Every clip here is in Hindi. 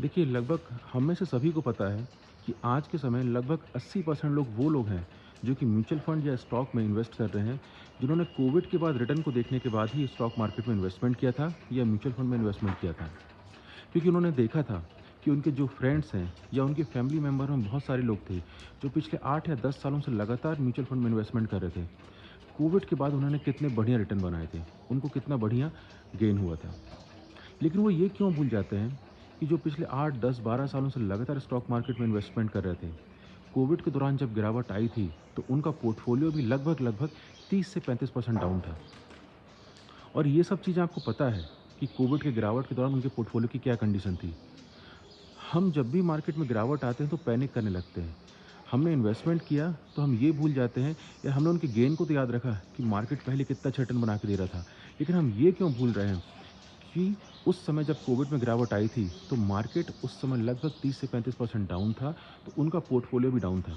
देखिए, लगभग हम में से सभी को पता है कि आज के समय लगभग 80% लोग वो लोग हैं जो कि म्यूचुअल फंड या स्टॉक में इन्वेस्ट कर रहे हैं, जिन्होंने कोविड के बाद रिटर्न को देखने के बाद ही स्टॉक मार्केट में इन्वेस्टमेंट किया था या म्यूचुअल फंड में इन्वेस्टमेंट किया था। क्योंकि उन्होंने देखा था कि उनके जो फ्रेंड्स हैं या उनके फैमिली मेंबर में बहुत सारे लोग थे जो पिछले 8 या 10 सालों से लगातार म्यूचुअल फंड में इन्वेस्टमेंट कर रहे थे। कोविड के बाद उन्होंने कितने बढ़िया रिटर्न बनाए थे, उनको कितना बढ़िया गेन हुआ था। लेकिन वो ये क्यों भूल जाते हैं कि जो पिछले 8, 10, 12 सालों से लगातार स्टॉक मार्केट में इन्वेस्टमेंट कर रहे थे, कोविड के दौरान जब गिरावट आई थी, तो उनका पोर्टफोलियो भी लगभग-लगभग 30 से 35% डाउन था। और ये सब चीज़ें आपको पता है कि कोविड के गिरावट के दौरान उनके पोर्टफोलियो की क्या कंडीशन थी। हम जब भी मार्केट में गिरावट आते हैं तो पैनिक करने लगते हैं। हमने इन्वेस्टमेंट किया तो हम ये भूल जाते हैं या हमने उनके गेन को तो याद रखा कि मार्केट पहले कितना अच्छा रिटर्न बना के दे रहा था। लेकिन हम ये क्यों भूल रहे हैं कि उस समय जब कोविड में गिरावट आई थी, तो मार्केट उस समय लगभग 30 से 35% डाउन था, तो उनका पोर्टफोलियो भी डाउन था।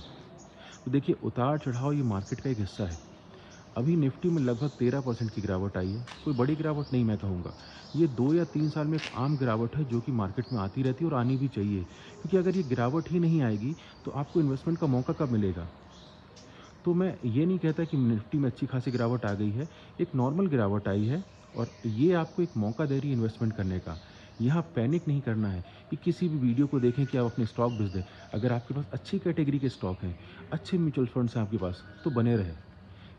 तो देखिए, उतार-चढ़ाव ये मार्केट का एक हिस्सा है। अभी निफ्टी में लगभग 13% की गिरावट आई है। कोई बड़ी गिरावट नहीं मैं कहूँगा। ये 2 या 3 साल में एक आम गिरावट है जो कि मार्केट में आती रहती है और आनी भी चाहिए। क्योंकि अगर ये गिरावट ही नहीं आएगी, तो आपको इन्वेस्टमेंट का मौका कब मिलेगा? तो मैं ये नहीं कहता कि निफ्टी में अच्छी खासी गिरावट आ गई है, एक नॉर्मल गिरावट आई है और ये आपको एक मौका दे रही है इन्वेस्टमेंट करने का। यहाँ पैनिक नहीं करना है कि किसी भी वीडियो को देखें कि आप अपने स्टॉक बेच दें। अगर आपके पास अच्छी कैटेगरी के स्टॉक हैं, अच्छे म्यूचुअल फंड्स हैं आपके पास, तो बने रहें।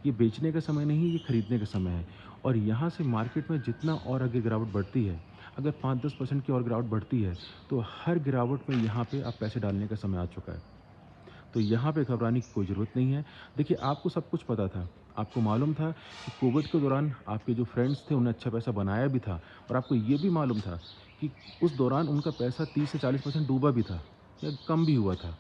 ये बेचने का समय नहीं, ये खरीदने का समय है। और यहाँ से मार्केट में जितना और आगे गिरावट बढ़ती है, अगर 5-10% की और गिरावट बढ़ती है, तो हर गिरावट में यहाँ पे आप पैसे डालने का समय आ चुका है। तो यहाँ पे घबराने की कोई ज़रूरत नहीं है। देखिए, आपको सब कुछ पता था। आपको मालूम था कि कोविड के दौरान आपके जो फ्रेंड्स थे, उन्होंने अच्छा पैसा बनाया भी था और आपको ये भी मालूम था कि उस दौरान उनका पैसा 30 से 40% डूबा भी था या कम भी हुआ था।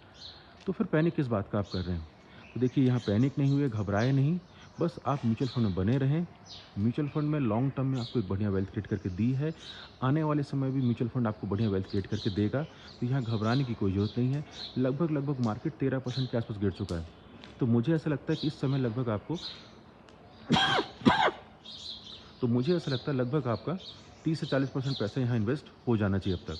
तो फिर पैनिक किस बात का आप कर रहे हैं? तो देखिए, यहाँ पैनिक नहीं हुए, घबराए नहीं, बस आप म्यूचुअल फंड में बने रहें। म्यूचुअल फंड में लॉन्ग टर्म में आपको एक बढ़िया वेल्थ क्रिएट करके दी है। आने वाले समय भी म्यूचुअल फंड आपको बढ़िया वेल्थ क्रिएट करके देगा, तो यहाँ घबराने की कोई ज़रूरत नहीं है। लगभग-लगभग मार्केट 13% के आस-पास गिर चुका है। तो मुझे ऐसा लगता है कि इस समय लगभग आपको तो मुझे ऐसा लगता है लगभग आपका 30 से 40% पैसा यहाँ इन्वेस्ट हो जाना चाहिए अब तक।